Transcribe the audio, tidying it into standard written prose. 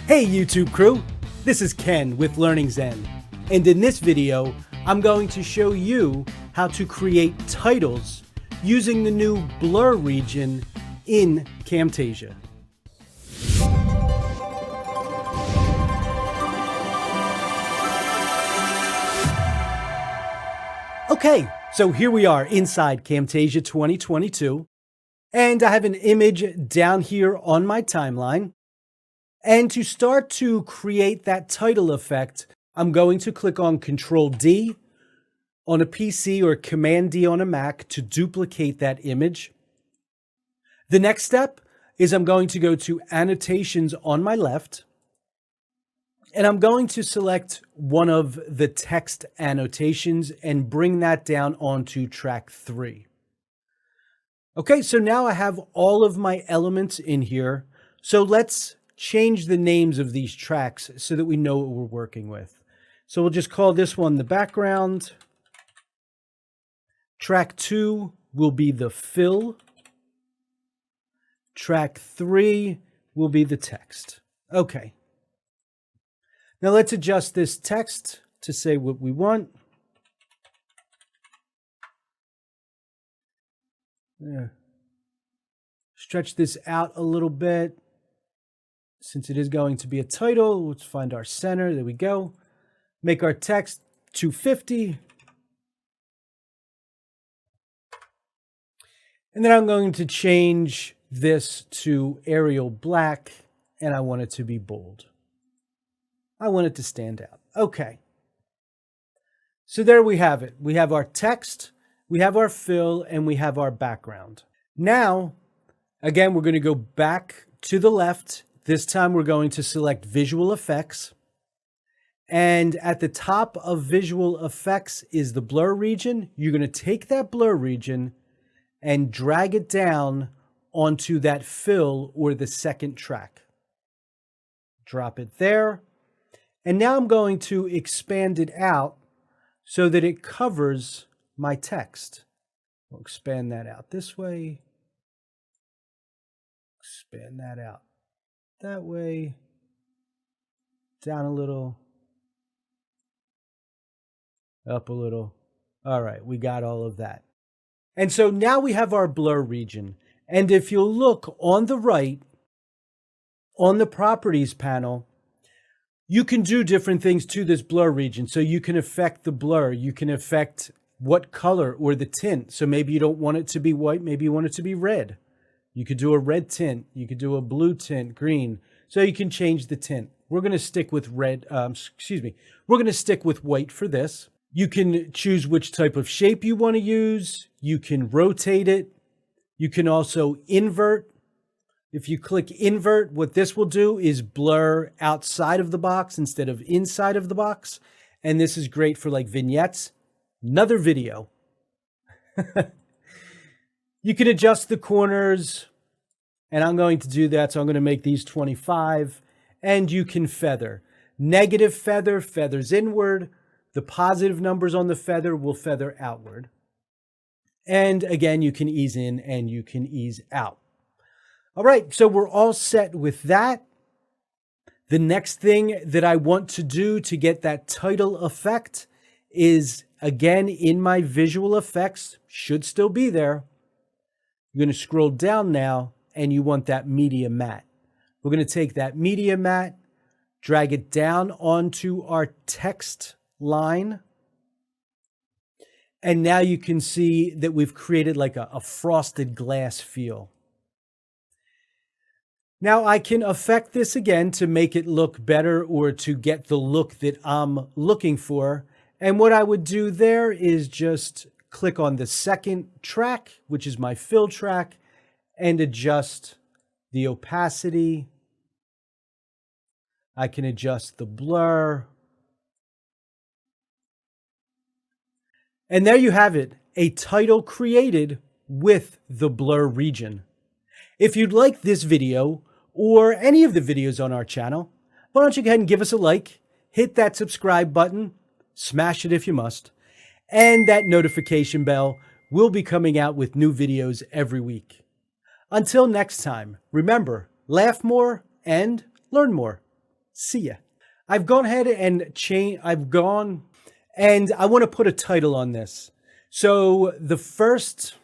Hey YouTube crew, this is Ken with LearningZen, and in this video I'm going to show you how to create titles using the new blur region in Camtasia. Okay, so here we are inside Camtasia 2022, and I have an image down here on my timeline. And to start to create that title effect, I'm going to click on Control D on a PC or Command D on a Mac to duplicate that image. The next step is I'm going to go to Annotations on my left, and I'm going to select one of the text annotations and bring that down onto track 3. Okay, so now I have all of my elements in here. So let's change the names of these tracks so that we know what we're working with. So we'll just call this one the background. Track 2 will be the fill. Track 3 will be the text. Okay. Now let's adjust this text to say what we want. Yeah. Stretch this out a little bit. Since it is going to be a title, let's find our center. There we go. Make our text 250. And then I'm going to change this to Arial black, and I want it to be bold. I want it to stand out. Okay. So there we have it. We have our text, we have our fill, and we have our background. Now, again, we're going to go back to the left. This time we're going to select Visual Effects. And at the top of Visual Effects is the blur region. You're going to take that blur region and drag it down onto that fill or the second track. Drop it there. And now I'm going to expand it out so that it covers my text. We'll expand that out this way. Expand that out that way, down a little, up a little. All right, we got all of that. And so now we have our blur region. And if you'll look on the right, on the properties panel, you can do different things to this blur region. So you can affect the blur. You can affect what color or the tint. So maybe you don't want it to be white. Maybe you want it to be red. You could do a red tint. You could do a blue tint, green. So you can change the tint. We're going to stick with red. We're going to stick with white for this. You can choose which type of shape you want to use. You can rotate it. You can also invert. If you click invert, what this will do is blur outside of the box instead of inside of the box. And this is great for like vignettes. Another video. You can adjust the corners, and I'm going to do that. So I'm going to make these 25, and you can feather. Negative feather feathers inward. The positive numbers on the feather will feather outward. And again, you can ease in and you can ease out. All right, so we're all set with that. The next thing that I want to do to get that title effect is, again, in my visual effects, should still be there. You're going to scroll down now, and you want that media matte. We're going to take that media matte, drag it down onto our text line. And now you can see that we've created like a frosted glass feel. Now I can affect this again to make it look better or to get the look that I'm looking for. And what I would do there is just click on the second track, which is my fill track, and adjust the opacity. I can adjust the blur. And there you have it, a title created with the blur region. If you'd like this video or any of the videos on our channel, why don't you go ahead and give us a like, hit that subscribe button, smash it if you must, and that notification bell. Will be coming out with new videos every week. Until next time, remember, laugh more and learn more. See ya. I've gone ahead and and I want to put a title on this. So the first